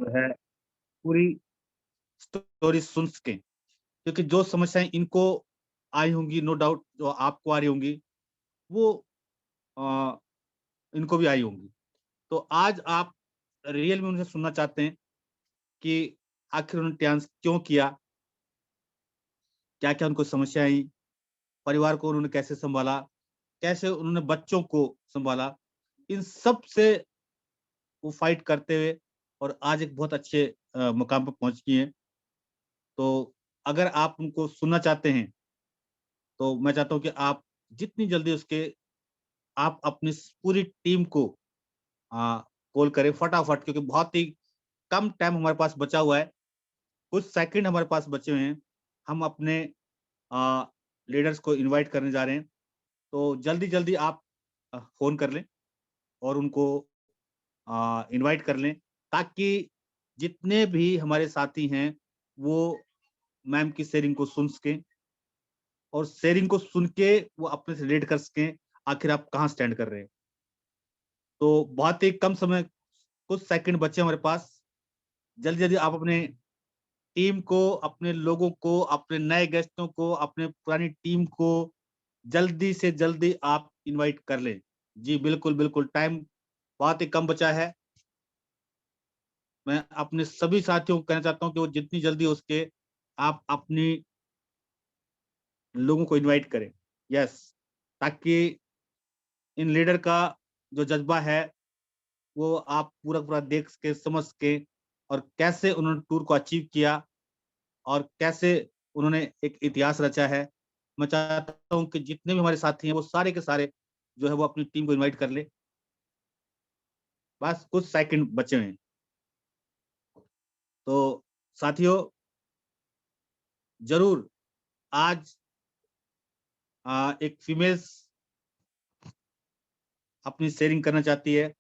जो है पूरी स्टोरी सुन सकें, क्योंकि जो समस्याएं इनको आई होंगी, नो डाउट जो आपको आ रही होंगी, वो अ, इनको भी आई होंगी। तो आज आप रियल में उनसे सुनना चाहते हैं कि आखिर उन्होंने डांस क्यों किया, क्या क्या उनको समस्या आई, परिवार को उन्होंने कैसे संभाला, कैसे उन्होंने बच्चों को संभाला, इन सब से वो फाइट करते हुए और आज एक बहुत अच्छे मुकाम पर पहुंच गई हैं। तो अगर आप उनको सुनना चाहते हैं, तो मैं चाहता हूँ कि आप जितनी जल्दी उसके आप अपनी पूरी टीम को कॉल करें फटाफट, क्योंकि बहुत ही कम टाइम हमारे पास बचा हुआ है, कुछ सेकंड हमारे पास बचे हुए हैं। हम अपने लीडर्स को इनवाइट करने जा रहे हैं, तो जल्दी-जल्दी आप फ़ोन कर लें और उनको इनवाइट कर लें, ताकि जितने भी हमारे साथी हैं, वो मैम की शेयरिंग को सुन सकें और शेयरिंग को सुन के वो अपने से रिलेट कर सकें, आखिर आप कहाँ स्टैंड कर रहे हैं। तो बहुत ही कम समय, कुछ सेकंड बचे हैं हमारे पास, जल्दी-जल्दी आप अपने टीम को, अपने लोगों को, अपने नए गेस्टों को, अपने पुरानी टीम को जल्दी से जल्दी आप इनवाइट कर लें। जी, बिल्कुल, बिल्कुल, टाइम बहुत ही कम बचा है। मैं अपने सभी साथियों को कहना चाहता हूँ कि वो जितनी जल्दी हो सके, आप अपनी लोगों को इनवाइट करें। यस, ताकि इन लीडर का जो जज़्बा है, वो आप पूरा-पूरा देख सकें, समझ सकें और कैसे उन्होंने टूर को अचीव किया और कैसे उन्होंने एक इतिहास रचा है। मैं चाहता हूँ कि जितने भी हमारे साथी हैं, वो सारे के सारे जो है वो अपनी टीम को इनवाइट कर लें। बस कुछ सेकंड बचे हुए हैं। तो साथियों, ज़रूर आज एक फीमेल्स अपनी शेयरिंग करना चाहती है,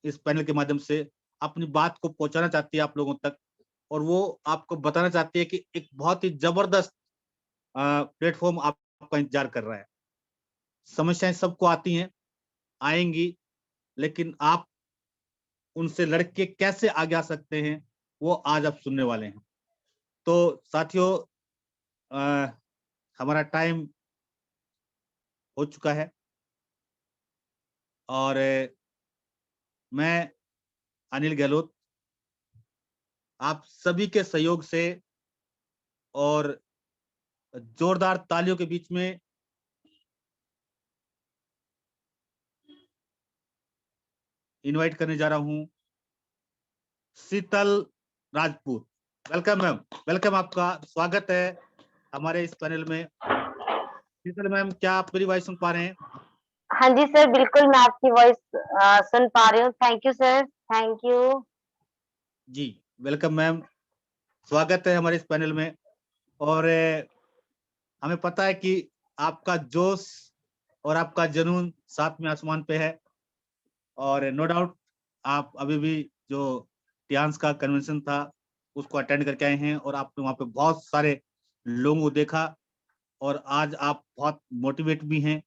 इस पैनल के माध्यम से अपनी बात को पहुँचाना चाहती है आप लोगों तक और वो आपको बताना चाहती है कि एक बहुत ही ज़बरदस्त प्लेटफ़ॉर्म आपका इंतज़ार कर रहा है। समस्याएँ सबको आती हैं, आएँगी, लेकिन आप उनसे लड़ के कैसे आगे आ सकते हैं, वो आज आप सुनने वाले हैं। तो साथियों, अ, हमारा टाइम हो चुका है और मैं अनिल गहलोत आप सभी के सहयोग से और जोरदार तालियों के बीच में इनवाइट करने जा रहा हूँ शीतल राजपूत। वेलकम मैम, वेलकम, आपका स्वागत है हमारे इस पैनल में। शीतल मैम, क्या आप मेरी वॉइस सुन पा रहे हैं? हाँ जी सर, बिल्कुल मैं आपकी वॉइस सुन पा रही हूँ। Thank you sir, thank you. जी, वेलकम मैम, स्वागत है हमारे इस पैनल में और हमें पता है कि आपका जोश और आपका जुनून साथ में आसमान पे है और नो डाउट आप अभी भी जो टियान्स का कन्वेंशन था, उसको अटेंड करके आए हैं और आपने वहाँ पे बहुत सारे लोगों को देखा और आज आप बहुत मोटिवेट भी हैं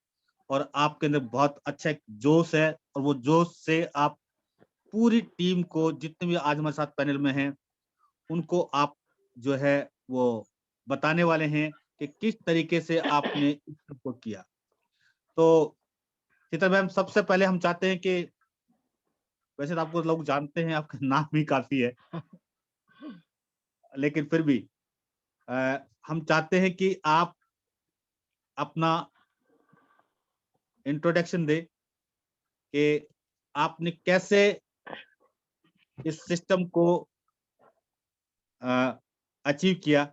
और आपके अंदर बहुत अच्छा एक जोश है और वो जोश से आप पूरी टीम को, जितने भी आज हमारे साथ पैनल में हैं, उनको आप जो है वो बताने वाले हैं कि किस तरीके से आपने इस सबको किया। तो शीतल मैम, सबसे पहले हम चाहते हैं कि वैसे तो आपको लोग जानते हैं, आपका नाम ही काफ़ी है लेकिन फिर भी हम चाहते हैं कि आप अपना इंट्रोडक्शन दें कि आपने कैसे इस सिस्टम को अचीव किया।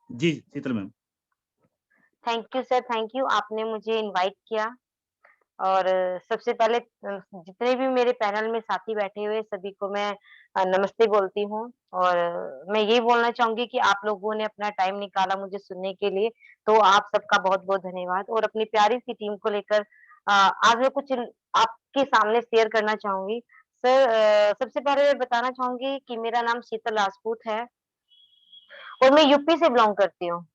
जी, Sheetal ma'am. Thank you sir, thank you. आपने मुझे इनवाइट किया और सबसे पहले जितने भी मेरे पैनल में साथी बैठे हुए सभी को मैं नमस्ते बोलती हूँ और मैं यही बोलना चाहूँगी कि आप लोगों ने अपना टाइम निकाला मुझे सुनने के लिए, तो आप सबका बहुत-बहुत धन्यवाद और अपनी प्यारी-सी टीम को लेकर आज मैं कुछ आपके सामने शेयर करना चाहूँगी। सर सबसे पहले मैं बताना चाहूँगी कि मेरा नाम शीतल राजपूत है और मैं यूपी से बिलॉन्ग करती हूँ।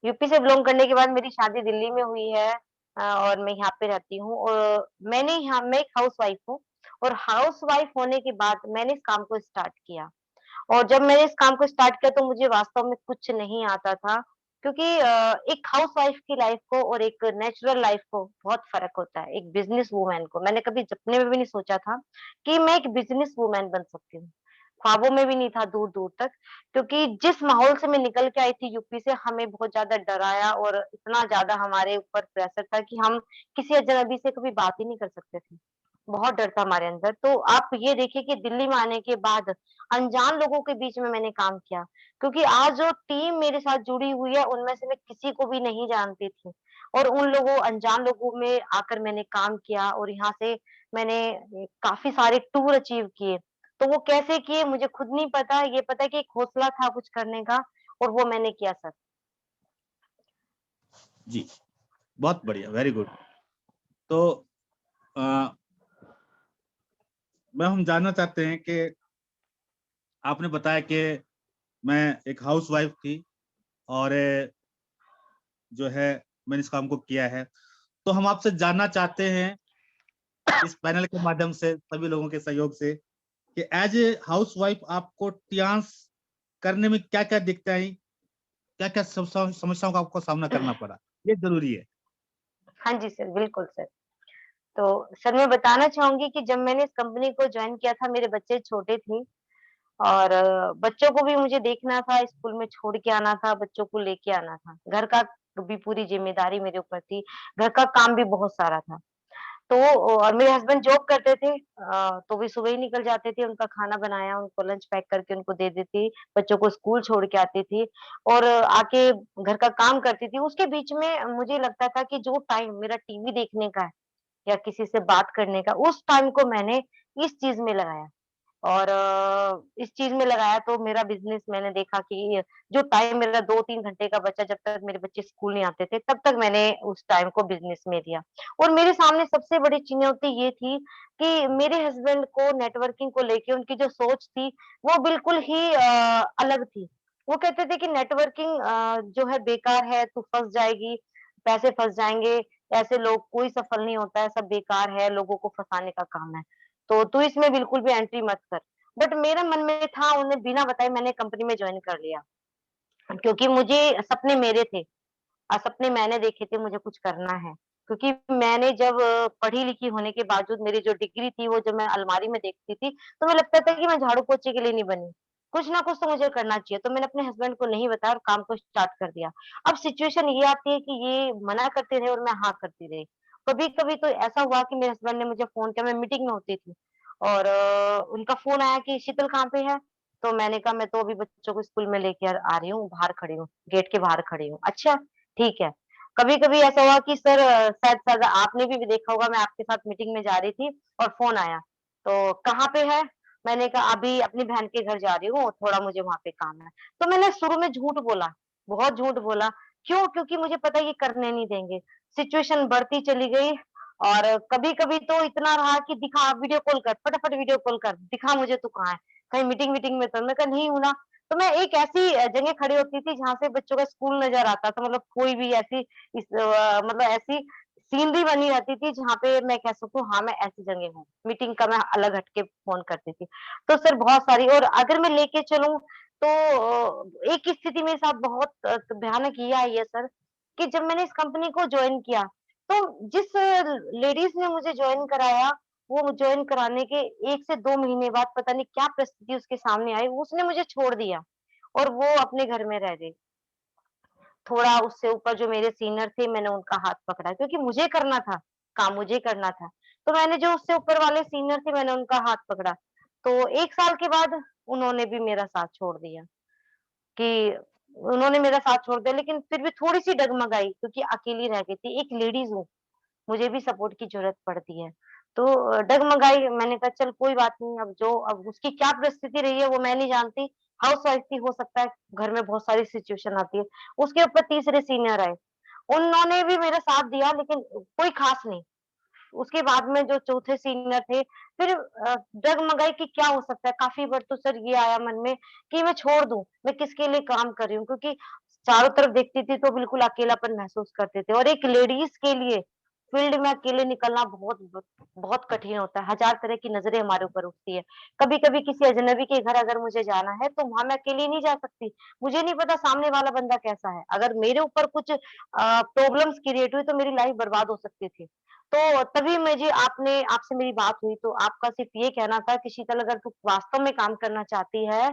यूपी से बिलॉन्ग करने के बाद मेरी शादी दिल्ली में हुई है और मैं यहाँ पे रहती हूँ और मैं एक हाउसवाइफ हूँ और हाउसवाइफ होने के बाद मैंने इस काम को स्टार्ट किया। और जब मैंने इस काम को स्टार्ट किया तो मुझे वास्तव में कुछ नहीं आता था क्योंकि एक हाउसवाइफ की लाइफ को और एक नेचुरल लाइफ को बहुत फ़र्क होता है, एक बिज़नेस वूमन को। मैंने कभी सपने में भी नहीं सोचा था कि मैं एक बिज़नेस वूमन बन सकती हूँ। ख्वाबों में भी नहीं था दूर-दूर तक क्योंकि जिस माहौल से मैं निकल के आई थी यूपी से हमें बहुत ज़्यादा डराया और इतना ज़्यादा हमारे ऊपर प्रेशर था कि हम किसी अजनबी से कभी बात ही नहीं कर सकते थे। बहुत डर था हमारे अंदर। तो आप ये देखिए कि दिल्ली में आने के बाद अनजान लोगों के बीच में मैंने काम किया, क्योंकि आज जो टीम मेरे साथ जुड़ी हुई है, उनमें से मैं किसी को भी नहीं जानती थी और उन लोगों अनजान लोगों में आकर मैंने काम किया और यहाँ से मैंने काफ़ी सारे टूर अचीव किए। तो वो कैसे किए मुझे खुद नहीं पता, ये पता है कि एक हौसला था कुछ करने का और वो मैंने किया सर। जी, बहुत बढ़िया, वेरी गुड। तो अ, मैं हम जानना चाहते हैं कि आपने बताया कि मैं एक हाउसवाइफ थी और जो है मैंने इस काम को किया है। तो हम आपसे जानना चाहते हैं इस पैनल के माध्यम से सभी लोगों के सहयोग से कि एज ए हाउसवाइफ आपको ट्रांस करने में क्या-क्या दिक्कतें आई? क्या-क्या समस्याओं का आपको सामना करना पड़ा? ये ज़रूरी है। हाँ जी सर, बिल्कुल सर। तो सर मैं बताना चाहूँगी कि जब मैंने इस कंपनी को जॉइन किया था मेरे बच्चे छोटे थे और बच्चों को भी मुझे देखना था, स्कूल में छोड़ के आना था, बच्चों को लेके आना था। घर का भी पूरी ज़िम्मेदारी मेरे ऊपर थी, घर का काम भी बहुत सारा था। तो और मेरे हस्बैंड जॉब करते थे तो वे सुबह ही निकल जाते थे, उनका खाना बनाया, उनको लंच पैक करके उनको दे देती, बच्चों को स्कूल छोड़ के आती थी और आके घर का काम करती थी। उसके बीच में मुझे लगता था कि जो टाइम मेरा टीवी देखने का है या किसी से बात करने का, उस टाइम को मैंने इस चीज़ में लगाया। और इस चीज़ में लगाया तो मेरा बिज़नेस मैंने देखा कि जो टाइम मेरा 2-3 घंटे का बचा जब तक मेरे बच्चे स्कूल नहीं आते थे, तब तक मैंने उस टाइम को बिज़नेस में दिया। और मेरे सामने सबसे बड़ी चुनौती ये थी कि मेरे हस्बैंड को नेटवर्किंग को लेके उनकी जो सोच थी, वो बिल्कुल ही अलग थी। वो कहते थे कि नेटवर्किंग जो है बेकार है, तू फँस जाएगी, पैसे फँस जाएँगे, ऐसे लोग कोई सफल नहीं होता है, सब बेकार है, लोगों को फँसाने का काम है। तो तू इसमें बिल्कुल भी एंट्री मत कर। बट मेरे मन में था उन्हें बिना बताए मैंने कंपनी में जॉइन कर लिया, क्योंकि मुझे सपने मेरे थे। सपने मैंने देखे थे मुझे कुछ करना है। क्योंकि मैंने जब पढ़ी-लिखी होने के बावजूद मेरी जो डिग्री थी वो जब मैं अलमारी में देखती थी, तो मुझे लगता था कि मैं झाड़ू-पोछे के लिए नहीं बनी। कुछ ना कुछ तो मुझे करना चाहिए, तो मैंने अपने हस्बैंड को नहीं बताया और काम को स्टार्ट कर दिया। अब सिचुएशन ये आती है कि ये मना करते रहे और मैं हाँ करती रही। कभी-कभी तो ऐसा हुआ कि मेरे हस्बैंड ने मुझे फ़ोन किया, मैं मीटिंग में होती थी और उनका फ़ोन आया कि शीतल कहाँ पे है? तो मैंने कहा मैं तो अभी बच्चों को स्कूल में लेके आ रही हूँ, बाहर खड़ी हूँ, गेट के बाहर खड़ी हूँ। अच्छा, ठीक है। कभी-कभी ऐसा हुआ कि सर शायद शायद आपने भी देखा होगा मैं आपके साथ मीटिंग में जा रही थी और फ़ोन आया। तो कहाँ पे है? मैंने कहा अभी अपनी बहन के घर जा रही हूँ, थोड़ा मुझे वहाँ पे काम है। तो मैंने शुरू में झूठ बोला, बहुत झूठ बोला। क्यों? क्योंकि मुझे पता है ये करने नहीं देंगे। सिचुएशन बढ़ती चली गई और कभी-कभी तो इतना रहा कि दिखा वीडियो कॉल कर, फटाफट वीडियो कॉल कर, दिखा मुझे तू कहाँ है? कहीं मीटिंग-वीटिंग में तो? मैं कहा नहीं हूँ ना। तो मैं एक ऐसी जगह खड़ी होती थी जहाँ से बच्चों का स्कूल नज़र आता था मतलब कोई भी ऐसी मतलब ऐसी सीनरी बनी रहती थी जहाँ पे मैं कह सकूँ हाँ, मैं ऐसी जगह हूँ। मीटिंग का मैं अलग हट के फ़ोन करती थी। तो सर बहुत सारी और अगर मैं लेके चलूँ तो एक स्थिति मेरे साथ बहुत भयानक ये आई है सर कि जब मैंने इस कंपनी को जॉइन किया, तो जिस लेडीज़ ने मुझे जॉइन कराया, वो जॉइन कराने के 1 से 2 महीने बाद पता नहीं क्या परिस्थिति उसके सामने आई, उसने मुझे छोड़ दिया और वो अपने घर में रह गई। थोड़ा उससे ऊपर जो मेरे सीनियर थे मैंने उनका हाथ पकड़ा क्योंकि मुझे करना था, काम मुझे करना था। तो मैंने जो उससे ऊपर वाले सीनियर थे मैंने उनका हाथ पकड़ा। तो 1 साल के बाद उन्होंने भी मेरा साथ छोड़ दिया कि उन्होंने मेरा साथ छोड़ दिया लेकिन फिर भी थोड़ी-सी डगमगाई क्योंकि अकेली रह गई थी, एक लेडीज़ हूँ। मुझे भी सपोर्ट की ज़रूरत पड़ती है। तो डगमगाई मैंने कहा चल कोई बात नहीं अब उसकी क्या परिस्थिति रही है वो मैं नहीं जानती। हाउसवाइफ थी हो सकता है घर में बहुत सारी सिचुएशन आती है। उसके ऊपर तीसरे सीनियर आए। उन्होंने भी मेरा साथ दिया लेकिन कोई ख़ास नहीं। उसके बाद में जो चौथे सीनियर थे फिर डगमगाई कि क्या हो सकता है? काफ़ी बार तो सर ये आया मन में कि मैं छोड़ दूँ, मैं किसके लिए काम कर रही हूँ? क्योंकि चारों तरफ देखती थी तो बिल्कुल अकेलापन महसूस करते थे और एक लेडीज़ के लिए फील्ड में अकेले निकलना बहुत कठिन होता है, हज़ार तरह की नज़रें हमारे ऊपर उठती है। कभी-कभी किसी अजनबी के घर अगर मुझे जाना है, तो वहाँ मैं अकेली नहीं जा सकती। मुझे नहीं पता सामने वाला बंदा कैसा है, अगर मेरे ऊपर कुछ प्रॉब्लम्स क्रिएट हुई तो मेरी लाइफ़ बर्बाद हो सकती थी। तो तभी मुझे आपने आपसे मेरी बात हुई तो आपका सिर्फ़ ये कहना था कि शीतल अगर तू वास्तव में काम करना चाहती है,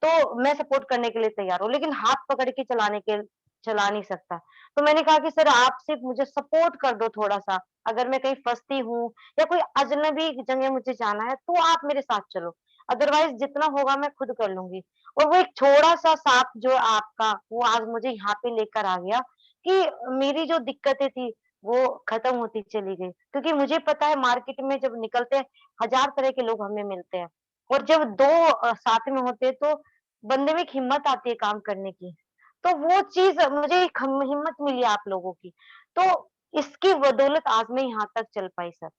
तो मैं सपोर्ट करने के लिए तैयार हूँ, लेकिन हाथ पकड़ के चला नहीं सकता। तो मैंने कहा कि सर आप सिर्फ़ मुझे सपोर्ट कर दो थोड़ा-सा, अगर मैं कहीं फँसती हूँ या कोई अजनबी जगह मुझे जाना है, तो आप मेरे साथ चलो, अदरवाइज़ जितना होगा मैं खुद कर लूँगी। और वो एक छोटा-सा साथ जो आपका, वो आज मुझे यहाँ पे लेकर आ गया कि मेरी जो दिक्कतें थी, वो खत्म होती चली गई। क्योंकि मुझे पता है मार्केट में जब निकलते हैं, हज़ार तरह के लोग हमें मिलते हैं और जब 2 साथ में होते हैं, तो बंदे में एक हिम्मत आती है काम करने की। तो वो चीज़ मुझे एक हिम्मत मिली आप लोगों की। तो इसकी बदौलत आज मैं यहाँ तक चल पाई सर।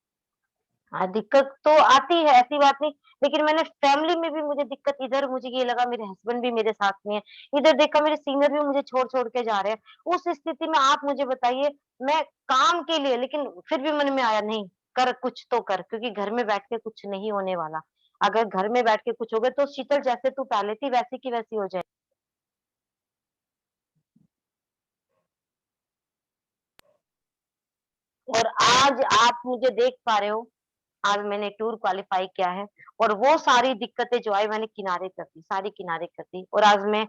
हाँ, दिक्कत तो आती है, ऐसी बात नहीं, लेकिन मैंने फैमिली में भी मुझे दिक्कत, इधर मुझे ये लगा मेरे हस्बैंड भी मेरे साथ में है, इधर देखा मेरे सीनियर भी मुझे छोड़-छोड़ के जा रहे हैं। उस स्थिति में आप मुझे बताइए, मैं काम के लिए, लेकिन फिर भी मन में आया नहीं, कर कुछ तो कर, क्योंकि घर में बैठ के कुछ नहीं होने वाला। अगर घर में बैठ के कुछ हो गया तो शीतल जैसे तू पहले थी वैसी की वैसी हो जाए। और आज आप मुझे देख पा रहे हो, आज मैंने टूर क्वालीफाई किया है और वो सारी दिक्कतें जो आई मैंने किनारे कर दी, सारी किनारे कर दी और आज मैं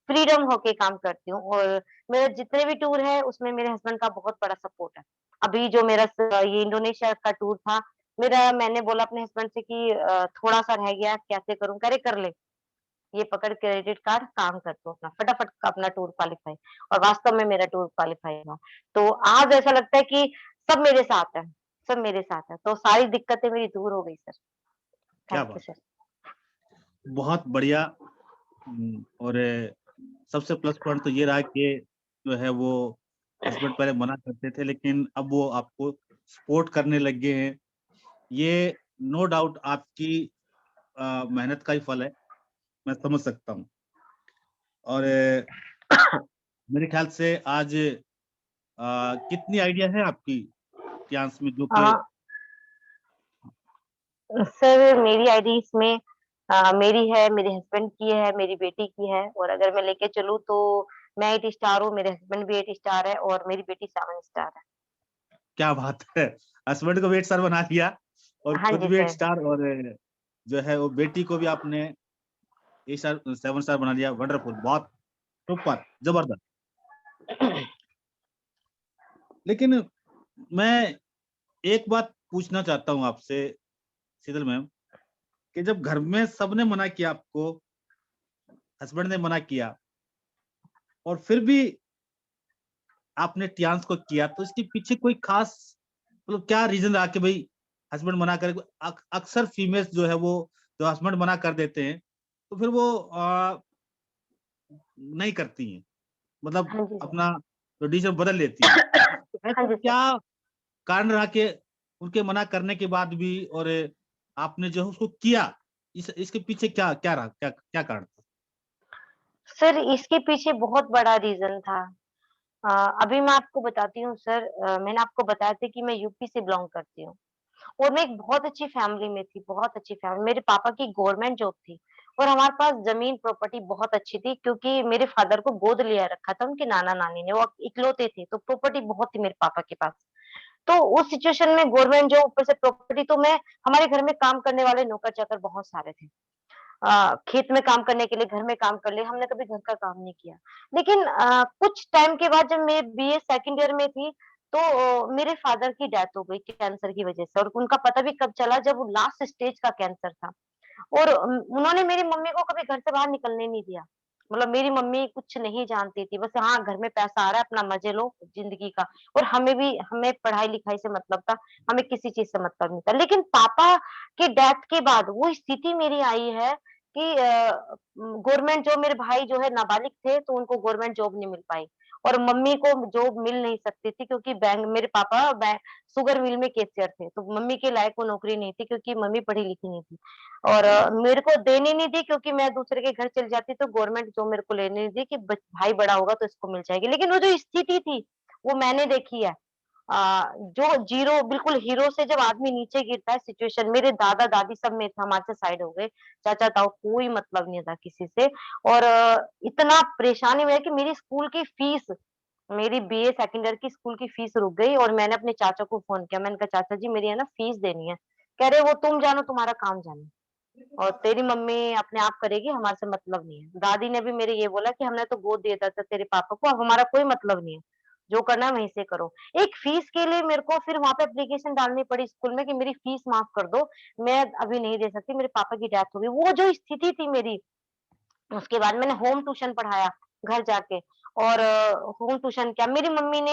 फ्रीडम होके काम करती हूँ और मेरे जितने भी टूर हैं उसमें मेरे हस्बैंड का बहुत बड़ा सपोर्ट है। अभी जो मेरा ये इंडोनेशिया का टूर था, मैंने बोला अपने हस्बैंड से कि थोड़ा-सा रह गया, कैसे करूँ? कह रहे, "कर ले, ये पकड़ क्रेडिट कार्ड, काम कर तू अपना, फटाफट अपना टूर क्वालीफाई।" और वास्तव में मेरा टूर क्वालीफाई हुआ। तो आज ऐसा लगता है कि सब मेरे साथ है, सब मेरे साथ है, तो सारी दिक्कतें मेरी दूर हो गई सर। क्या थैंक यू बात! सर। बहुत बढ़िया। और सबसे प्लस पॉइंट तो ये रहा कि जो है वो हस्बैंड पहले मना करते थे, लेकिन अब वो आपको सपोर्ट करने लग गए हैं। ये नो डाउट आपकी मेहनत का ही फल है, मैं समझ सकता हूँ। और मेरे ख्याल से आज कितनी आइडिया है आपकी इतिहास में जो अ कि सर मेरी आईडी इसमें मेरी है, मेरे हस्बैंड की है, मेरी बेटी की है और अगर मैं लेके चलूँ तो मैं 8 स्टार हूँ, मेरे हस्बैंड भी 8 स्टार है और मेरी बेटी 7 स्टार है। क्या बात है! हस्बैंड को भी 8 स्टार बना दिया और हाँ खुद जी भी 8 सर। स्टार और जो है वो बेटी को भी आपने 8 स्टार 7 स्टार बना दिया। वंडरफुल, बहुत सुपर, जबरदस्त। लेकिन मैं एक बात पूछना चाहता हूँ आपसे शीतल मैम, कि जब घर में सबने मना किया आपको, हस्बैंड ने मना किया और फिर भी आपने टियान्स को किया, तो इसके पीछे कोई खास मतलब क्या रीज़न रहा कि भई हस्बैंड मना करे? अक्सर फीमेल्स जो है वो जो हस्बैंड मना कर देते हैं, तो फिर वो नहीं करती हैं। मतलब हाँ जी सर। अपना जो डिसीज़न बदल लेती हैं। तो हाँ ऐसा जी सर। क्या कारण रहा कि उनके मना करने के बाद भी और आपने जो है उसको किया? इसके पीछे क्या क्या रहा? क्या क्या कारण था? सर इसके पीछे बहुत बड़ा रीज़न था। अ, अभी मैं आपको बताती हूँ सर, मैंने आपको बताया था कि मैं यूपी से बिलॉन्ग करती हूँ। और मैं एक बहुत अच्छी फैमिली में थी, बहुत अच्छी फैमिली, मेरे पापा की गवर्नमेंट जॉब थी और हमारे पास ज़मीन प्रॉपर्टी बहुत अच्छी थी क्योंकि मेरे फादर को गोद लिया रखा था उनके नाना-नानी ने, वो इकलौते थे, तो प्रॉपर्टी बहुत थी मेरे पापा के पास। तो उस सिचुएशन में गवर्नमेंट जॉब ऊपर से प्रॉपर्टी, तो मैं हमारे घर में काम करने वाले नौकर-चाकर बहुत सारे थे। खेत में काम करने के लिए, घर में काम कर लिया, हमने कभी घर का काम नहीं किया। लेकिन कुछ टाइम के बाद जब मैं बीए सेकंड ईयर में थी, तो मेरे फादर की डेथ हो गई कैंसर की वजह से और उनका पता भी कब चला जब वो लास्ट स्टेज का कैंसर था। और उन्होंने मेरी मम्मी को कभी घर से बाहर निकलने नहीं दिया। मतलब मेरी मम्मी कुछ नहीं जानती थी, बस हाँ, घर में पैसा आ रहा है, अपना मज़े लो ज़िंदगी का। और हमें पढ़ाई-लिखाई से मतलब था, हमें किसी चीज़ से मतलब नहीं था। लेकिन पापा की डेथ के बाद वो स्थिति मेरी आई है कि गवर्नमेंट जॉब, मेरे भाई जो है नाबालिग थे, तो उनको गवर्नमेंट जॉब नहीं मिल पाई और मम्मी को जॉब मिल नहीं सकती थी क्योंकि बैंक मेरे पापा बै शुगर मिल में कैशियर थे, तो मम्मी के लायक वो नौकरी नहीं थी क्योंकि मम्मी पढ़ी-लिखी नहीं थी। और मेरे को देने नहीं दी क्योंकि मैं दूसरे के घर चली जाती तो गवर्नमेंट जॉब मेरे को लेने नहीं दी कि भाई बड़ा होगा तो इसको मिल जाएगी। लेकिन वो जो स्थिति थी, वो मैंने देखी है। जो ज़ीरो बिल्कुल हीरो से जब आदमी नीचे गिरता है सिचुएशन मेरे दादा-दादी सब में था, हमारे से साइड हो गए। चाचा-ताऊ कोई मतलब नहीं था किसी से और इतना परेशानी में है कि मेरी स्कूल की फीस मेरी बीए सेकंड ईयर की स्कूल की फीस रुक गई और मैंने अपने चाचा को फ़ोन किया। मैंने कहा, "चाचा जी मेरी है ना फीस देनी है।" कह रहे, "वो तुम जानो तुम्हारा काम जाने और तेरी मम्मी अपने आप करेगी, हमारे से मतलब नहीं है।" दादी ने भी मेरे ये बोला कि, "हमने तो गोद दे दिया था तेरे पापा को, अब हमारा कोई मतलब नहीं है। जो करना है वहीं से करो।" एक फीस के लिए मेरे को फिर वहाँ पे एप्लीकेशन डालनी पड़ी स्कूल में कि मेरी फीस माफ़ कर दो, मैं अभी नहीं दे सकती, मेरे पापा की डेथ हो गई। वो जो स्थिति थी मेरी उसके बाद मैंने होम ट्यूशन पढ़ाया घर जाके और होम ट्यूशन किया। मेरी मम्मी ने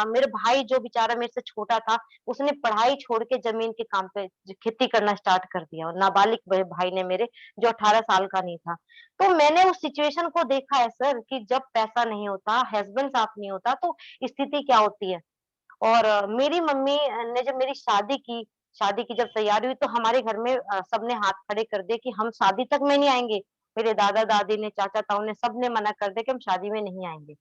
मेरे भाई जो बेचारा मेरे से छोटा था, उसने पढ़ाई छोड़ के ज़मीन के काम पे खेती करना स्टार्ट कर दिया और नाबालिग भाई ने मेरे जो 18 साल का नहीं था। तो मैंने उस सिचुएशन को देखा है सर कि जब पैसा नहीं होता, हस्बैंड साथ नहीं होता तो स्थिति क्या होती है। और मेरी मम्मी ने जब मेरी शादी की जब तैयारी हुई तो हमारे घर में सबने हाथ खड़े कर दिए कि हम शादी तक में नहीं आएँगे। मेरे दादा-दादी ने, चाचा-ताऊ ने सबने मना कर दिया कि हम शादी में नहीं आएँगे।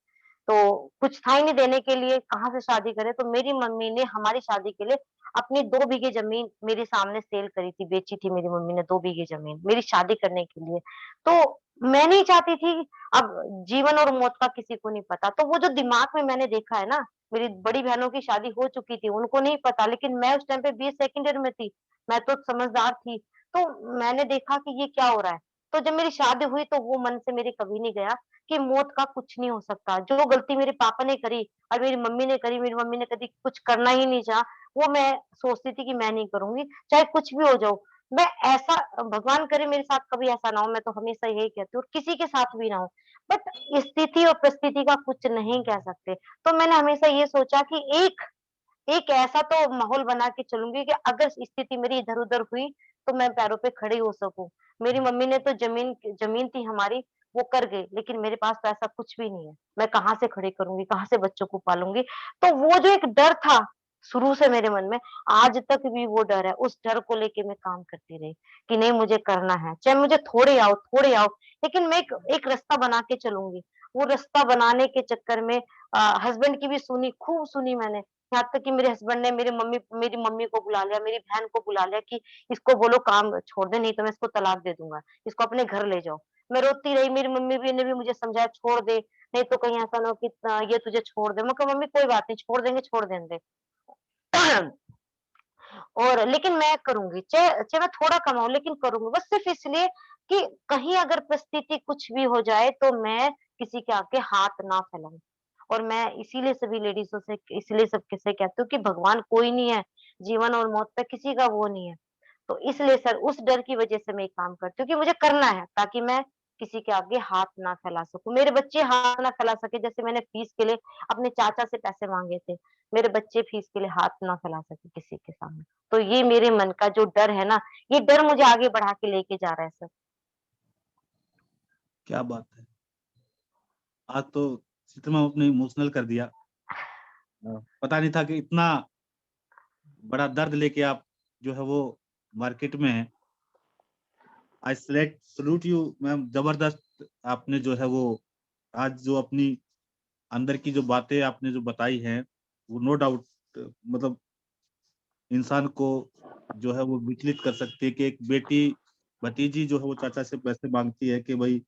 तो कुछ था ही नहीं देने के लिए, कहाँ से शादी करें? तो मेरी मम्मी ने हमारी शादी के लिए अपनी 2 बीघे ज़मीन मेरे सामने सेल करी थी, बेची थी मेरी मम्मी ने 2 बीघे ज़मीन, मेरी शादी करने के लिए। तो मैं नहीं चाहती थी अब जीवन और मौत का किसी को नहीं पता, तो वो जो दिमाग में मैंने देखा है ना, मेरी बड़ी बहनों की शादी हो चुकी थी, उनको नहीं पता लेकिन मैं उस टाइम पे बीए सेकंड ईयर में थी, मैं तो समझदार थी। तो मैंने देखा कि ये क्या हो रहा है? तो जब मेरी शादी हुई तो वो मन से मेरे कभी नहीं गया कि मौत का कुछ नहीं हो सकता। जो गलती मेरे पापा ने करी और मेरी मम्मी ने करी, मेरी मम्मी ने कभी कुछ करना ही नहीं चाहा, वो मैं सोचती थी कि मैं नहीं करूँगी, चाहे कुछ भी हो जाओ। मैं ऐसा भगवान करे मेरे साथ कभी ऐसा ना हो, मैं तो हमेशा यही कहती हूँ और किसी के साथ भी ना हो। बट स्थिति और परिस्थिति का कुछ नहीं कह सकते। तो मैंने हमेशा ये सोचा कि एक एक ऐसा तो माहौल बना के चलूँगी कि अगर स्थिति मेरी इधर-उधर हुई, तो मैं पैरों पे खड़ी हो सकूँ। मेरी मम्मी ने तो ज़मीन थी हमारी, वो कर गए, लेकिन मेरे पास तो ऐसा कुछ भी नहीं है। मैं कहाँ से खड़ी करूँगी, कहाँ से बच्चों को पालूँगी? तो वो जो एक डर था, शुरू से मेरे मन में, आज तक भी वो डर है। उस डर को लेके मैं काम करती रही, कि नहीं मुझे करना है, चाहे मुझे थोड़े आओ, लेकिन मैं एक एक रास्ता बना के चलूँगी। वो रास्ता बनाने के चक्कर में हस्बैंड की भी सुनी, खूब सुनी मैंने। यहाँ तक कि मेरे हस्बैंड ने मेरी मम्मी को बुला लिया, मेरी बहन को बुला लिया कि इसको बोलो काम छोड़ दे, नहीं तो मैं इसको तलाक दे दूँगा, इसको अपने घर ले जाओ। मैं रोती रही, मेरी मम्मी भी ने भी मुझे समझाया छोड़ दे, नहीं तो कहीं ऐसा ना हो कि ये तुझे छोड़ दे। मैं कहा मम्मी कोई बात नहीं, छोड़ देंगे, छोड़ देने दे। और लेकिन मैं करूँगी, चाहे मैं थोड़ा कमाऊँ लेकिन करूँगी, बस सिर्फ़ इसलिए कि कहीं अगर परिस्थिति कुछ भी हो जाए तो मैं किसी के आगे हाथ ना फैलाऊँ। और मैं इसीलिए सभी लेडीज़ों से इसलिए सबके से कहती हूँ कि भगवान कोई नहीं है, जीवन और मौत पे किसी का वो नहीं है। तो इसलिए सर उस डर की वज़ह से मैं ये काम करती हूँ कि मुझे करना है ताकि मैं किसी के आगे हाथ ना फैला सकूँ। मेरे बच्चे हाथ ना फैला सके जैसे मैंने फ़ीस के लिए अपने चाचा से पैसे माँगे थे। मेरे बच्चे फ़ीस के लिए हाथ ना फैला सके किसी के सामने। तो ये मेरे मन का जो डर है ना, ये डर मुझे आगे बढ़ा के लेके जा रहा है सर। क्या बात है! आज तो चित्रमा आपने इमोशनल कर दिया। पता नहीं था कि इतना बड़ा दर्द लेके आप जो है वो मार्केट में हैं। आई सैल्यूट यू मैम, ज़बरदस्त आपने जो है वो आज जो अपनी अंदर की जो बातें आपने जो बताई हैं, वो नो डाउट मतलब इंसान को जो है वो विचलित कर सकती है कि एक बेटी भतीजी जो है वो चाचा से पैसे माँगती है कि भई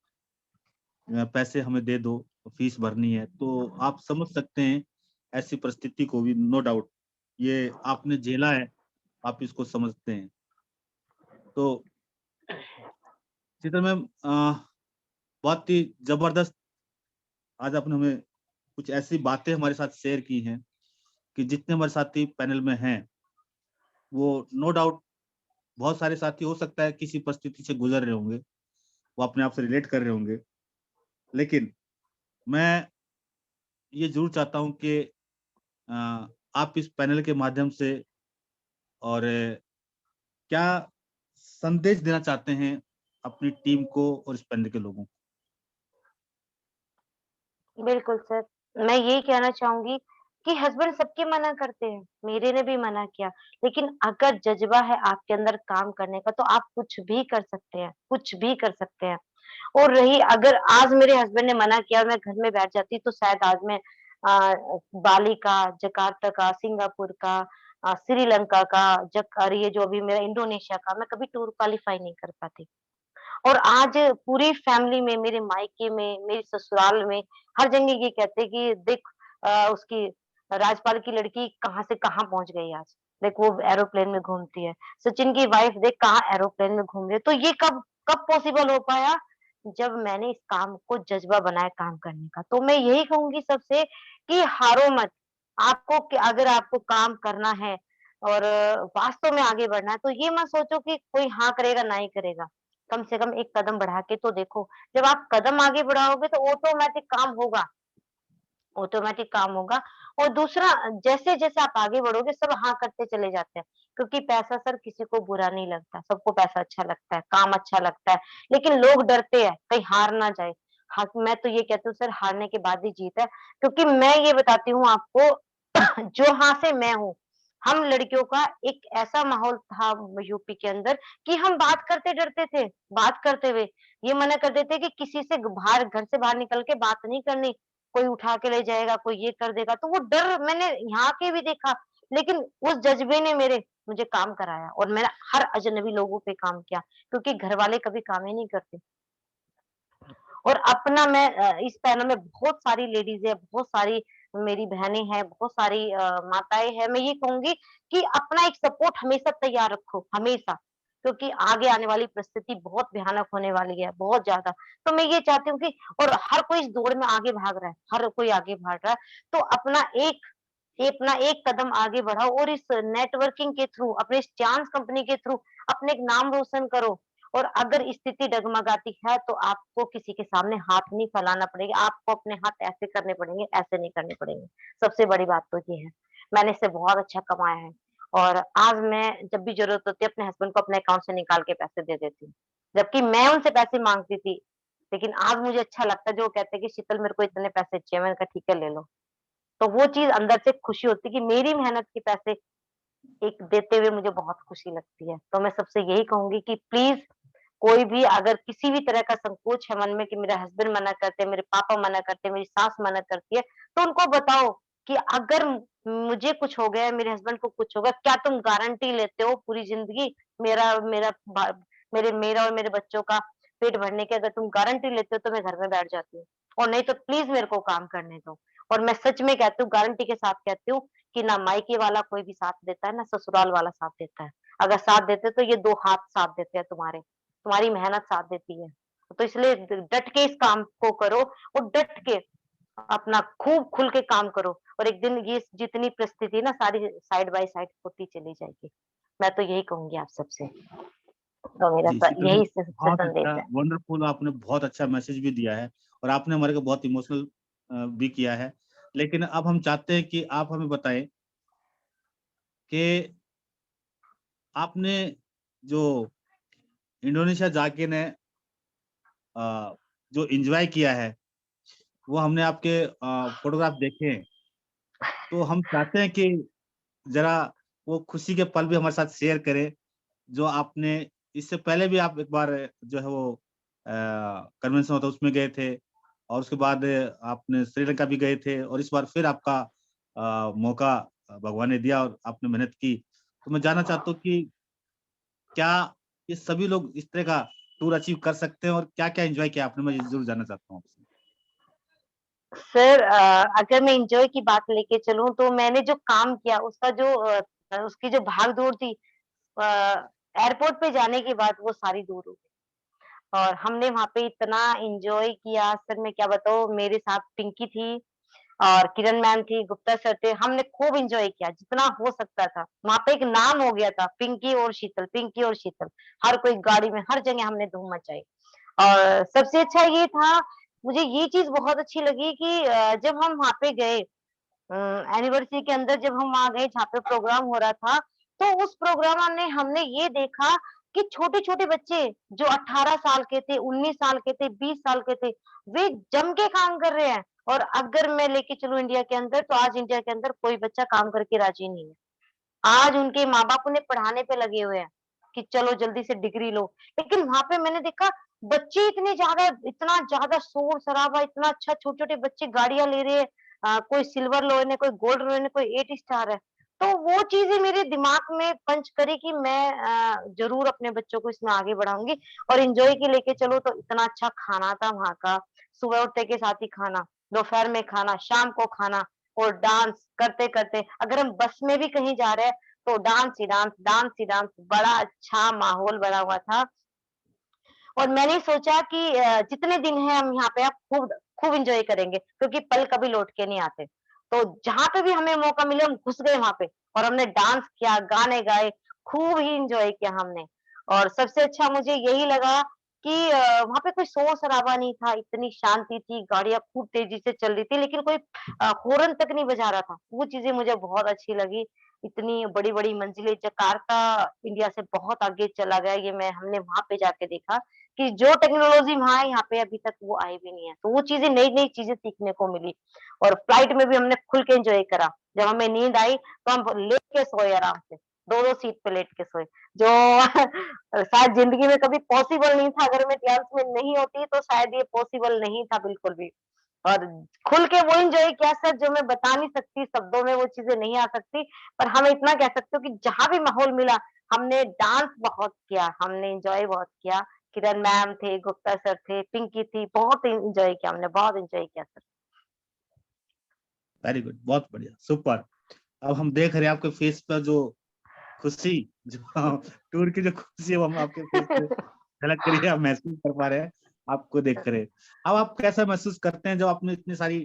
पैसे हमें दे दो, फीस भरनी है। तो आप समझ सकते हैं ऐसी परिस्थिति को भी, नो डाउट ये आपने झेला है, आप इसको समझते हैं। तो चित्र मैम बहुत ही ज़बरदस्त आज आपने हमें कुछ ऐसी बातें हमारे साथ शेयर की हैं कि जितने हमारे साथी पैनल में हैं, वो नो डाउट बहुत सारे साथी हो सकता है किसी परिस्थिति से गुज़र रहे होंगे, वो अपने आप से रिलेट कर रहे होंगे। लेकिन मैं ये ज़रूर चाहता हूँ कि आप इस पैनल के माध्यम से और क्या संदेश देना चाहते हैं अपनी टीम को और इस पैनल के लोगों को? बिल्कुल सर, मैं यही कहना चाहूँगी कि हस्बैंड सबके मना करते हैं, मेरे ने भी मना किया, लेकिन अगर जज़्बा है आपके अंदर काम करने का तो आप कुछ भी कर सकते हैं, कुछ भी कर सकते हैं। और रही अगर आज मेरे हस्बैंड ने मना किया और मैं घर में बैठ जाती तो शायद आज मैं बाली का, जकार्ता का, सिंगापुर का, श्रीलंका का, जक और ये जो अभी मेरा इंडोनेशिया का, मैं कभी टूर क्वालीफाई नहीं कर पाती। और आज पूरी फैमिली में, मेरे मायके में, मेरे ससुराल में, हर जगह ये कहते हैं कि देख उसकी राजपाल की लड़की कहाँ से कहाँ पहुँच गई आज। देख वो एरोप्लेन में घूमती है। सचिन की वाइफ देख कहाँ एरोप्लेन में घूम रही है। तो ये कब कब पॉसिबल हो पाया? जब मैंने इस काम को जज़्बा बनाया काम करने का। तो मैं यही कहूँगी सबसे कि हारो मत। आपको अगर आपको काम करना है और वास्तव में आगे बढ़ना है, तो ये मत सोचो कि कोई हाँ करेगा, ना ही करेगा। कम से कम एक कदम बढ़ा के तो देखो। जब आप कदम आगे बढ़ाओगे तो ऑटोमैटिक काम होगा। ऑटोमेटिक काम होगा और दूसरा जैसे-जैसे आप आगे बढ़ोगे सब हाँ करते चले जाते हैं, क्योंकि पैसा सर किसी को बुरा नहीं लगता, सबको पैसा अच्छा लगता है, काम अच्छा लगता है, लेकिन लोग डरते हैं कहीं हार ना जाए। हाँ, मैं तो ये कहती हूँ सर हारने के बाद ही जीत है, क्योंकि मैं ये बताती हूँ आपको जो हाँ से मैं हूँ, हम लड़कियों का एक ऐसा माहौल था यूपी के अंदर कि हम बात करते डरते थे, बात करते हुए ये मना कर देते कि किसी से बाहर घर से बाहर निकल के बात नहीं करनी, कोई उठा के ले जाएगा, कोई ये कर देगा, तो वो डर मैंने यहाँ के भी देखा, लेकिन उस जज़्बे ने मेरे मुझे काम कराया और मैंने हर अजनबी लोगों पे काम किया, क्योंकि घरवाले कभी काम ही नहीं करते। और अपना मैं इस पैनल में बहुत सारी लेडीज़ है, बहुत सारी मेरी बहनें हैं, बहुत सारी माताएँ हैं, मैं ये कहूँगी कि अपना एक सपोर्ट हमेशा तैयार रखो, हमेशा, क्योंकि आगे आने वाली परिस्थिति बहुत भयानक होने वाली है, बहुत ज़्यादा। तो मैं ये चाहती हूँ कि और हर कोई इस दौड़ में आगे भाग रहा है, हर कोई आगे भाग रहा है, तो अपना एक कदम आगे बढ़ाओ और इस नेटवर्किंग के थ्रू, अपने इस चांस कंपनी के थ्रू अपने एक नाम रोशन करो। और अगर स्थिति डगमगाती है तो आपको किसी के सामने हाथ नहीं फैलाना पड़ेगा, आपको अपने हाथ ऐसे करने पड़ेंगे, ऐसे नहीं करने पड़ेंगे। सबसे बड़ी बात तो ये है। मैंने इससे बहुत अच्छा कमाया है और आज मैं जब भी ज़रूरत होती है अपने हस्बैंड को अपने अकाउंट से निकाल के पैसे दे देती हूँ। जबकि मैं उनसे पैसे माँगती थी, लेकिन आज मुझे अच्छा लगता है जो वो कहते हैं कि शीतल मेरे को इतने पैसे चाहिए, मैंने कहा ठीक है ले लो। तो वो चीज़ अंदर से खुशी होती है कि मेरी मेहनत के पैसे एक देते हुए मुझे बहुत खुशी लगती है। तो मैं सबसे यही कहूँगी कि प्लीज़ कोई भी अगर किसी भी तरह का संकोच है मन में कि मेरा हस्बैंड मना करते हैं, मेरे पापा मना करते हैं, मेरी सास मना करती है, तो उनको बताओ कि अगर मुझे कुछ हो गया, मेरे हस्बैंड को कुछ होगा, क्या तुम गारंटी लेते हो पूरी ज़िंदगी मेरा मेरा भा मेरा और मेरे बच्चों का पेट भरने की अगर तुम गारंटी लेते हो तो मैं घर में बैठ जाती हूँ और नहीं तो प्लीज़ मेरे को काम करने दो। और मैं सच में कहती हूँ गारंटी के साथ कहती हूँ कि ना मायके वाला कोई भी साथ देता है, ना ससुराल वाला साथ देता है। अगर साथ देते तो ये 2 हाथ साथ देते हैं तुम्हारे। तुम्हारी मेहनत साथ देती है। तो इसलिए डट के इस काम को करो और डट के अपना खूब खुल के काम करो और एक दिन ये जितनी परिस्थिति ना सारी साइड बाय साइड होती चली जाएगी। मैं तो यही कहूँगी आप सबसे। तो मेरा जी, शीतल जी, यही सबसे बहुत संदेश अच्छा है। वंडरफुल आपने बहुत अच्छा मैसेज भी दिया है और आपने हमारे को बहुत इमोशनल भी किया है। लेकिन अब हम चाहते हैं कि आप हमें बताएँ कि आपने जो इंडोनेशिया जाके ने जो एन्जॉय किया है, वो हमने आपके फ़ोटोग्राफ देखे हैं। तो हम चाहते हैं कि ज़रा वो खुशी के पल भी हमारे साथ शेयर करें, जो आपने इससे पहले भी आप एक बार जो है वो कन्वेंशन होता है उसमें गए थे और उसके बाद आपने श्रीलंका भी गए थे और इस बार फिर आपका मौका भगवान ने दिया और आपने मेहनत की। तो मैं जानना चाहता हूँ कि क्या ये सभी लोग इस तरह का टूर अचीव कर सकते हैं और क्या-क्या एन्जॉय किया आपने? मैं ये ज़रूर जानना चाहता हूँ आपसे। सर अगर मैं एन्जॉय की बात लेके चलूँ तो मैंने जो काम किया उसका जो उसकी जो भाग-दौड़ थी अ, एयरपोर्ट पे जाने के बाद वो सारी दूर हो गई और हमने वहाँ पे इतना एन्जॉय किया सर मैं क्या बताऊँ मेरे साथ पिंकी थी और किरण मैम थी, गुप्ता सर थे, हमने खूब एन्जॉय किया जितना हो सकता था। वहाँ पे एक नाम हो गया था पिंकी और शीतल, पिंकी और शीतल। हर कोई गाड़ी में हर जगह हमने धूम मचाई। और सबसे अच्छा ये था, मुझे ये चीज़ बहुत अच्छी लगी कि जब हम वहाँ पे गए एनिवर्सरी के अंदर जब हम वहाँ गए जहाँ पे प्रोग्राम हो रहा था, तो उस प्रोग्राम ने हमने ये देखा कि छोटे-छोटे बच्चे जो 18 साल के थे, 19 साल के थे, 20 साल के थे, वे जम के काम कर रहे हैं। और अगर मैं लेके चलूँ इंडिया के अंदर, तो आज इंडिया के अंदर कोई बच्चा काम करके राज़ी नहीं है। आज उनके माँ-बाप उन्हें पढ़ाने पे लगे हुए हैं, कि चलो जल्दी से डिग्री लो। लेकिन वहाँ पे मैंने देखा बच्चे इतने ज़्यादा इतना ज़्यादा शोर-शराबा, इतना अच्छा छोटे-छोटे बच्चे गाड़ियाँ ले रहे हैं, कोई सिल्वर लोन है, कोई गोल्ड लोन है, कोई 8 स्टार है। तो वो चीज़ें मेरे दिमाग में पंच करी कि मैं ज़रूर अपने बच्चों को इसमें आगे बढ़ाऊँगी और एन्जॉय के लेके चलो तो इतना अच्छा खाना था वहाँ का, सुबह उठते के साथ ही खाना, दोपहर में खाना, शाम को खाना और डांस करते-करते अगर हम बस में भी कहीं जा रहे हैं, तो डांस ही डांस, बड़ा अच्छा माहौल बना हुआ था। और मैंने सोचा कि जितने दिन हैं हम यहाँ पे अब खूब खूब एन्जॉय करेंगे क्योंकि पल कभी लौट के नहीं आते। तो जहाँ पे भी हमें मौका मिले हम घुस गए वहाँ पे और हमने डांस किया, गाने गाए, खूब ही एन्जॉय किया हमने। और सबसे अच्छा मुझे यही लगा कि वहाँ पे कोई शोर-शराबा नहीं था, इतनी शांति थी, गाड़ियाँ खूब तेज़ी से चल रही थी लेकिन कोई हॉर्न तक नहीं बजा रहा था। वो चीज़ें मुझे बहुत अच्छी लगी। इतनी बड़ी-बड़ी मंजिलें जकार्ता इंडिया से बहुत आगे चला गया ये मैं हमने वहाँ पे जाके देखा। कि जो टेक्नोलॉज़ी वहाँ है, यहाँ पे अभी तक वो आई भी नहीं है। तो वो चीज़ें नई-नई चीज़ें सीखने को मिली और फ्लाइट में भी हमने खुल के एन्जॉय करा। जब हमें नींद आई, तो हम लेट के सोए आराम से, 2-2 सीट पे लेट के सोए, जो शायद ज़िंदगी में कभी पॉसिबल नहीं था, अगर मैं डांस में नहीं होती, तो शायद ये पॉसिबल नहीं था बिल्कुल भी। और खुल के वो एन्जॉय किया सर जो मैं बता नहीं सकती, शब्दों में वो चीज़ें नहीं आ सकती, पर हम इतना कह सकते हो कि जहाँ भी माहौल मिला, हमने डांस बहुत किया, हमने एन्जॉय बहुत किया। किरण मैम थे, गुप्ता सर थे, पिंकी थी, बहुत एन्जॉय किया हमने, बहुत एन्जॉय किया सर। वेरी गुड, बहुत बढ़िया, सुपर। अब हम देख रहे हैं आपके फेस पर जो खुशी, जो टूर की जो खुशी है वो हम आपके फेस पे झलक रही है, आप महसूस कर पा रहे हैं, आपको देख रहे हैं। अब आप कैसा महसूस करते हैं जब आपने इतनी सारी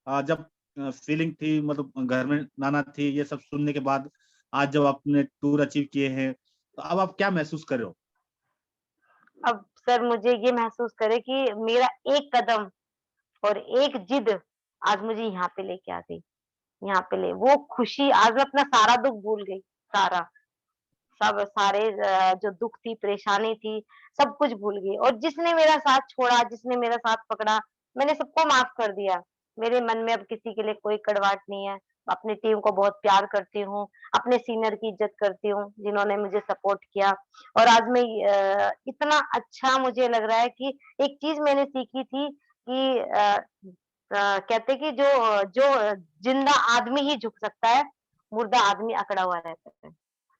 जब फीलिंग थी, मतलब घर में नाना थी, ये सब सुनने के बाद आज जब आपने टूर अचीव किए हैं, तो अब आप क्या महसूस कर रहे हो? अब सर मुझे ये महसूस करे कि मेरा एक कदम और एक जिद आज मुझे यहाँ पे लेके आ गई, यहाँ पे ले वो खुशी आज मैं अपना सारा दुःख भूल गई, सारा। सब सारे जो दुःख थी, परेशानी थी, सब कुछ भूल गई और जिसने मेरा साथ छोड़ा, जिसने मेरा साथ पकड़ा, मैंने सबको माफ़ कर दिया। मेरे मन में अब किसी के लिए कोई कड़वाहट नहीं है। अपनी टीम को बहुत प्यार करती हूँ, अपने सीनियर की इज़्ज़त करती हूँ, जिन्होंने मुझे सपोर्ट किया और आज मैं इतना अच्छा मुझे लग रहा है कि एक चीज़ मैंने सीखी थी कि कहते हैं कि जो ज़िंदा आदमी ही झुक सकता है, मुर्दा आदमी अकड़ा हुआ रहता है।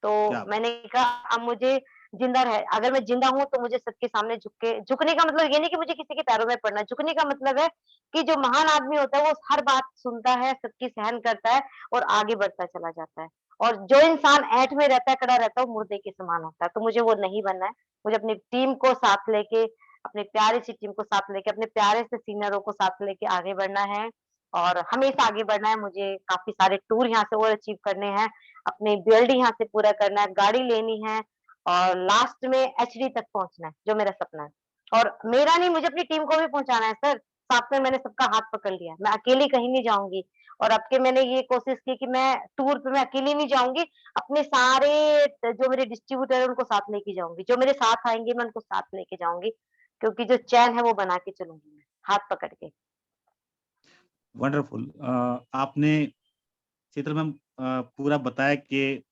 तो क्या बात! मैंने कहा अब मुझे ज़िंदा रह अगर मैं ज़िंदा हूँ तो मुझे सबके सामने झुकने का मतलब ये नहीं कि मुझे किसी के पैरों में पड़ना है, झुकने का मतलब है कि जो महान आदमी होता है वो हर बात सुनता है, सबकी सहन करता है और आगे बढ़ता चला जाता है। और जो इंसान ऐंठ में रहता है, खड़ा रहता है, वो मुर्दे के समान होता है। तो मुझे वो नहीं बनना है, मुझे अपनी टीम को साथ लेके, अपनी प्यारी सी टीम को साथ लेके, अपने प्यारे से सीनियरों को साथ लेके आगे बढ़ना है और हमेशा आगे बढ़ना है। मुझे काफ़ी सारे टूर यहाँ से और अचीव करने हैं। अपनी बिल्ड यहाँ से पूरा करना है, गाड़ी लेनी है और लास्ट में एचडी तक पहुँचना है, जो मेरा सपना है। और मेरा नहीं मुझे अपनी टीम को भी पहुँचाना है सर, साथ में मैंने सबका हाथ पकड़ लिया है, मैं अकेली कहीं नहीं जाऊँगी और अब के मैंने ये कोशिश की कि मैं टूर पे मैं अकेली नहीं जाऊँगी, अपने सारे जो मेरे डिस्ट्रीब्यूटर हैं उनको साथ लेके जाऊँगी, जो मेरे साथ आएँगे मैं उनको साथ लेके जाऊँगी, क्योंकि जो चैन है वो बना के चलूँगी मैं, हाथ पकड़ के। वंडरफुल। आपने चित्र में पूरा बताया कि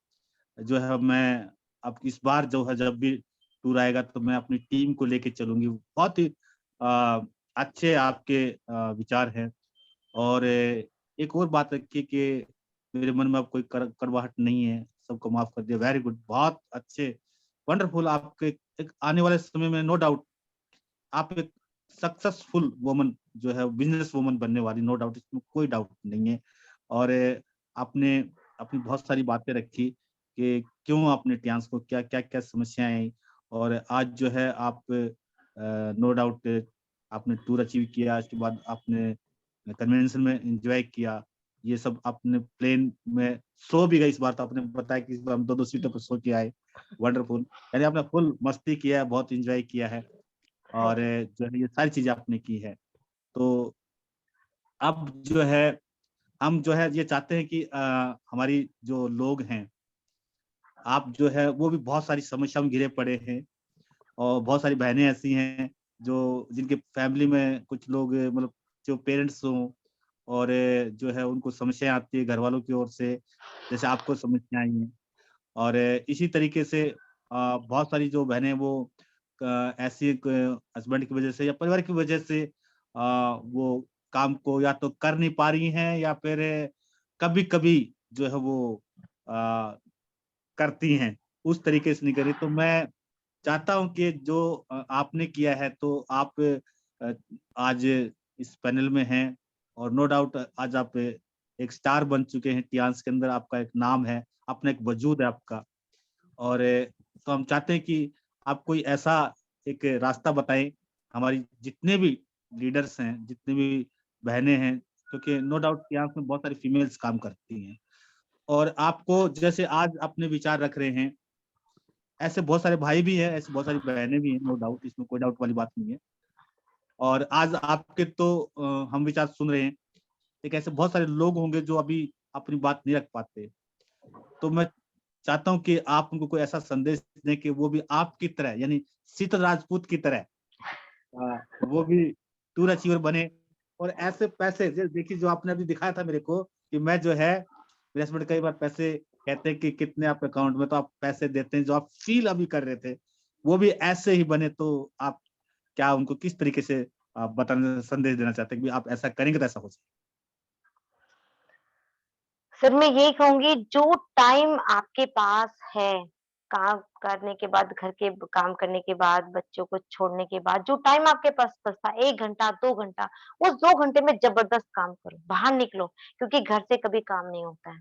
जो है मैं अब इस बार जो है जब भी टूर आएगा तो मैं अपनी टीम को लेके चलूँगी। बहुत ही अ, अच्छे आपके विचार हैं और एक और बात रखिए कि मेरे मन में अब कोई कड़वाहट नहीं है, सबको माफ़ कर दिया। वेरी गुड, बहुत अच्छे, वंडरफुल। आपके एक आने वाले समय में नो डाउट आप एक सक्सेसफुल वुमन जो है बिज़नेस वुमन बनने वाली, नो डाउट, इसमें कोई डाउट नहीं है। और आपने अपनी बहुत सारी बातें रखी कि क्यों आपने ट्रांस को क्या क्या-क्या समस्याएँ आई और आज जो है आप नो डाउट आपने टूर अचीव किया, उसके बाद आपने कन्वेंशन में एन्जॉय किया। ये सब आपने प्लेन में सो भी गए इस बार, तो आपने बताया कि इस बार हम 2-2 सीटों पे सो के आए। वंडरफुल, यानी आपने फुल मस्ती किया है, बहुत एन्जॉय किया है। हाँ और जी। जो है ये सारी चीज़ें आपने की है। तो अब जो है हम जो है ये चाहते हैं कि हमारी जो लोग हैं, आप जो है वो भी बहुत सारी समस्याओं में घिरे पड़े हैं और बहुत सारी बहनें ऐसी हैं जो जिनके फैमिली में कुछ लोग मतलब जो पेरेंट्स हों और जो है उनको समस्याएँ आती है घरवालों की ओर से, जैसे आपको समस्या आई हैं। और इसी तरीके से बहुत सारी जो बहनें वो ऐसी हस्बैंड की वजह से या परिवार की वजह से वो काम को या तो कर नहीं पा रही हैं या फिर कभी-कभी जो है वो करती हैं, उस तरीके से नहीं करी। तो मैं चाहता हूँ कि जो आपने किया है तो आप अ, आज इस पैनल में हैं और नो डाउट आज आप एक स्टार बन चुके हैं। टियान्स के अंदर आपका एक नाम है, अपना एक वजूद है आपका। और तो हम चाहते हैं कि आप कोई ऐसा एक रास्ता बताएं, हमारी जितने भी लीडर्स हैं, जितने भी बहनें हैं, क्योंकि नो डाउट टियान्स में बहुत सारी फीमेल्स काम करती हैं और आपको जैसे आज अपने विचार रख रहे हैं, ऐसे बहुत सारे भाई भी हैं, ऐसे बहुत सारी बहनें भी हैं, नो डाउट, इसमें कोई डाउट वाली बात नहीं है। और आज आपके तो हम विचार सुन रहे हैं, एक ऐसे बहुत सारे लोग होंगे जो अभी अपनी बात नहीं रख पाते। तो मैं चाहता हूं कि आप उनको कोई ऐसा संदेश दें कि वो भी आपकी तरह, यानी शीतल राजपूत की तरह वो भी टूर अचीवर बने और ऐसे पैसे देखिए जो आपने अभी दिखाया था मेरे को कि मैं जो है, मेरे हस्बैंड कई बार पैसे कहते हैं कि कितने आपके अकाउंट में, तो आप पैसे देते हैं, जो आप फील अभी कर रहे थे वो भी ऐसे ही बने। तो आप क्या उनको किस तरीके से आप बताने संदेश देना चाहते हैं कि आप ऐसा करेंगे तो ऐसा हो जाए? सर मैं यही कहूँगी जो टाइम आपके पास है, काम करने के बाद, घर के काम करने के बाद, बच्चों को छोड़ने के बाद, जो टाइम आपके पास बचता है 1 घंटा, 2 घंटा, उस 2 घंटे में ज़बरदस्त काम करो, बाहर निकलो क्योंकि घर से कभी काम नहीं होता है।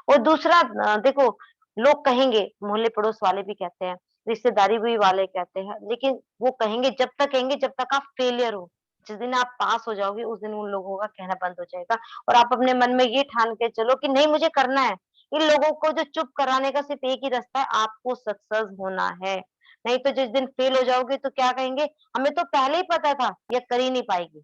और दूसरा देखो लोग कहेंगे, मोहल्ले पड़ोस वाले भी कहते हैं, रिश्तेदारी भी वाले कहते हैं, लेकिन वो कहेंगे जब तक आप फेलियर हो। जिस दिन आप पास हो जाओगे उस दिन उन लोगों का कहना बंद हो जाएगा और आप अपने मन में ये ठान के चलो कि नहीं मुझे करना है। इन लोगों को जो चुप कराने का सिर्फ एक ही रास्ता है, आपको सक्सेस होना है। नहीं तो जिस दिन फेल हो जाओगे तो क्या कहेंगे, हमें तो पहले ही पता था ये कर ही नहीं पाएगी।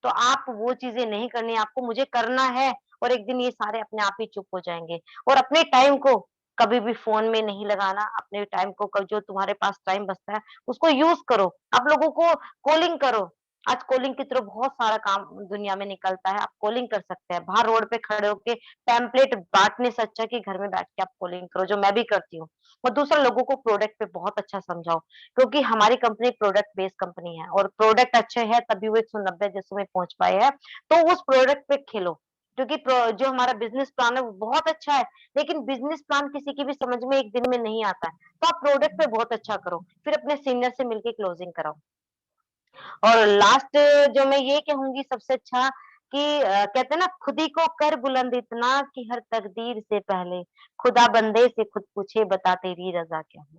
तो आप वो चीज़ें नहीं करनी है, आपको मुझे करना है और एक दिन ये सारे अपने आप ही चुप हो जाएँगे। और अपने टाइम को कभी भी फ़ोन में नहीं लगाना, अपने टाइम को क जो तुम्हारे पास टाइम बचता है, उसको यूज़ करो। आप लोगों को कॉलिंग करो। आज कॉलिंग के थ्रू बहुत सारा काम दुनिया में निकलता है, आप कॉलिंग कर सकते हैं। बाहर रोड पे खड़े होके पैम्पलेट बाँटने से अच्छा कि घर में बैठ के आप कॉलिंग करो, जो मैं भी करती हूँ। और दूसरा लोगों को प्रोडक्ट पे बहुत अच्छा समझाओ। क्योंकि हमारी कंपनी प्रोडक्ट बेस्ड कंपनी है और प्रोडक्ट अच्छे हैं तभी वो 190 देशों में पहुँच पाए हैं। तो उस प्रोडक्ट पे खेलो क्योंकि जो हमारा बिज़नेस प्लान है वो बहुत अच्छा है, लेकिन बिज़नेस प्लान किसी की भी समझ में 1 दिन में नहीं आता है। तो आप प्रोडक्ट पे बहुत अच्छा करो, फिर अपने सीनियर से मिलके क्लोजिंग कराओ। और लास्ट जो मैं ये कहूँगी सबसे अच्छा कि कहते हैं ना खुद ही को कर बुलंद इतना कि हर तकदीर से पहले खुदा बंदे से खुद पूछे बता तेरी रज़ा क्या है?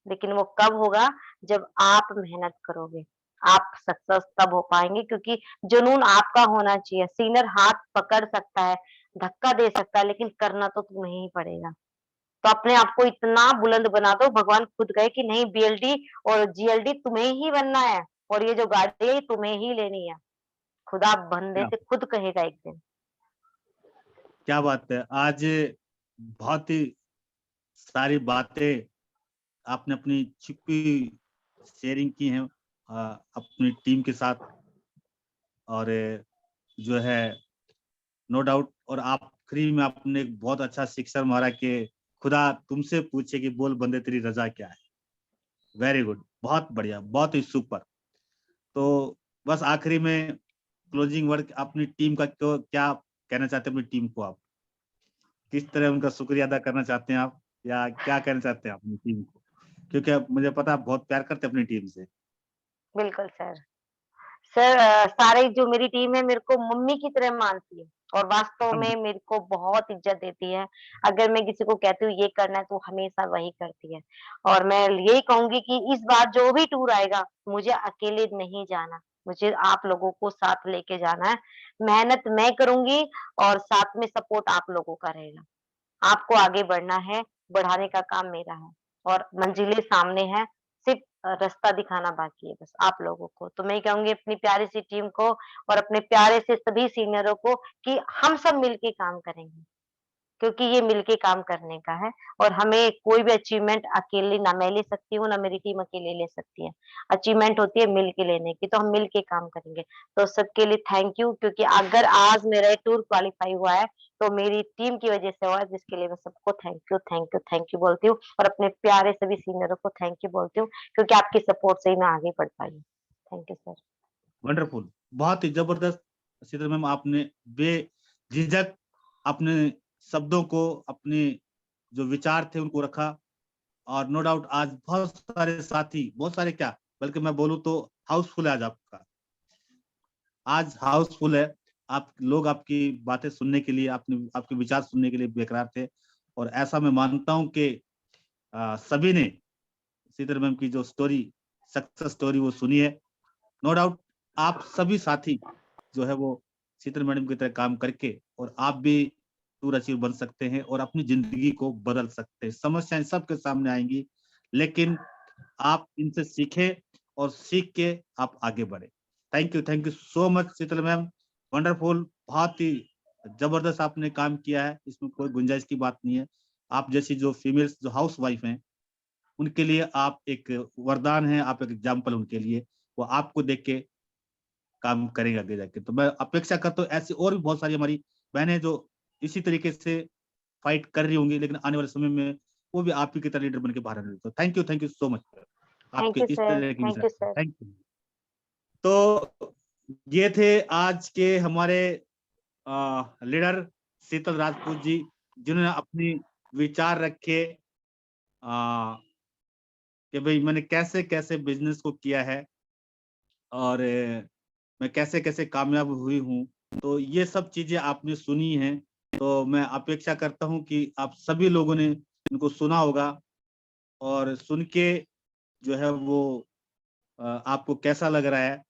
लेकिन वो कब होगा जब आप मेहनत करोगे। आप सक्सेस तब हो पाएँगे क्योंकि जुनून आपका होना चाहिए। सीनियर हाथ पकड़ सकता है, धक्का दे सकता है लेकिन करना तो तुम्हें ही पड़ेगा। तो अपने आप को इतना बुलंद बना दो, भगवान खुद कहे कि नहीं बीएलडी और जीएलडी तुम्हें ही बनना है और ये जो गाड़ी है ये तुम्हें ही लेनी है। खुदा बंदे क्या से खुद कहेगा एक दिन। क्या बात है! आज बहुत ही सारी बातें आपने अपनी छिपी शेयरिंग की हैं अपनी टीम के साथ। और जो है नो डाउट, और आखिरी में आपने एक बहुत अच्छा शिक्षण मारा कि खुदा तुमसे पूछे कि बोल बंदे तेरी रजा क्या है। वेरी गुड, बहुत बढ़िया, बहुत ही सुपर। तो बस आखिरी में क्लोजिंग वर्ड अपनी टीम का तो क्या कहना चाहते हैं? अपनी टीम को आप किस तरह उनका शुक्रिया अदा करना चाहते हैं आप, या क्या कहना चाहते हैं अपनी टीम को? क्योंकि आप, मुझे पता है आप बहुत प्यार करते हैं अपनी टीम से। बिल्कुल सर। सर सारे जो मेरी टीम है मेरे को मम्मी की तरह मानती है और वास्तव हाँ, में मेरे को बहुत इज़्ज़त देती है। अगर मैं किसी को कहती हूँ ये करना है तो हमेशा वही करती है। और मैं यही कहूँगी कि इस बार जो भी टूर आएगा मुझे अकेले नहीं जाना। मुझे आप लोगों को साथ लेके जाना है। मेहनत मैं करूँगी और साथ में सपोर्ट आप लोगों का रहेगा। आपको आगे बढ़ना है, बढ़ाने का काम मेरा है और मंजिलें सामने हैं, सिर्फ़ रास्ता दिखाना बाकी है बस आप लोगों को। तो मैं कहूँगी अपनी प्यारी सी टीम को और अपने प्यारे से सभी सीनियरों को कि हम सब मिल के काम करेंगे। क्योंकि ये मिलके काम करने का है और हमें कोई भी अचीवमेंट अकेले ना मैं ले सकती हूँ, ना मेरी टीम अकेले ले सकती है। अचीवमेंट होती है मिल के लेने की, तो हम मिल के काम करेंगे। तो सबके लिए थैंक यू क्योंकि अगर आज मेरा ये टूर क्वालीफाई हुआ है, तो मेरी टीम की वजह से हुआ है, जिसके लिए मैं सबको thank you, thank you, thank you बोलती हूँ और अपने प्यारे सभी सीनियरों को थैंक यू बोलती हूँ, क्योंकि आपकी सपोर्ट से ही मैं आगे बढ़ पाई हूँ। Thank you sir. वंडरफुल, बहुत ही जबरदस्त सीता मैम आपने बेझिझक अपने शब्दों को, अपने जो विचार थे उनको रखा, और नो डाउट आज बहुत सारे साथी, बहुत सारे क्या बल्कि मैं बोलूँ तो हाउसफुल है आज आपका। आज हाउसफुल है। आप लोग आपकी बातें सुनने के लिए, आपके विचार सुनने के लिए बेकरार थे, और ऐसा मैं मानता हूँ कि सभी ने सीधर मैम की जो स्टोरी, सक्सेस स्टोरी वो सुनी है। नो डाउट आप सभी साथी जो है वो सीतर मैडम की तरह काम करके और आप भी टूर अचीव बन सकते हैं और अपनी जिंदगी को बदल सकते हैं। समस्याएं सबके सामने आएंगी, लेकिन आप इनसे सीखें और सीख के आप आगे बढ़े। Thank you so much Sheetal ma'am, wonderful, बहुत ही जबरदस्त आपने काम किया है, इसमें कोई गुंजाइश की बात नहीं है। आप जैसी जो फीमेल्स जो हाउस वाइफ हैं उनके लिए आप एक वरदान है, आप एक एग्जाम्पल उनके लिए, वो आपको देख के काम करेंगे आगे जाके। तो मैं अपेक्षा करता हूँ ऐसी और भी बहुत सारी हमारी बहनें जो इसी तरीके से फाइट कर रही होंगी, लेकिन आने वाले समय में वो भी आप ही की तरह लीडर बन के बाहर आने। तो thank you so much thank आपके यू इस सर, तरह के थैंक विचार। You sir. Thank you. तो ये थे आज के हमारे लीडर शीतल राजपूत जी, जिन्होंने अपनी विचार रखे कि भाई मैंने कैसे कैसे बिजनेस को किया है और मैं कैसे कैसे कामयाब हुई हूँ। तो ये सब चीजें आपने सुनी हैं, तो मैं अपेक्षा करता हूँ कि आप सभी लोगों ने इनको सुना होगा, और सुन के जो है वो आपको कैसा लग रहा है।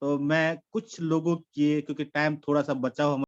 तो मैं कुछ लोगों की, क्योंकि टाइम थोड़ा सा बचा हुआ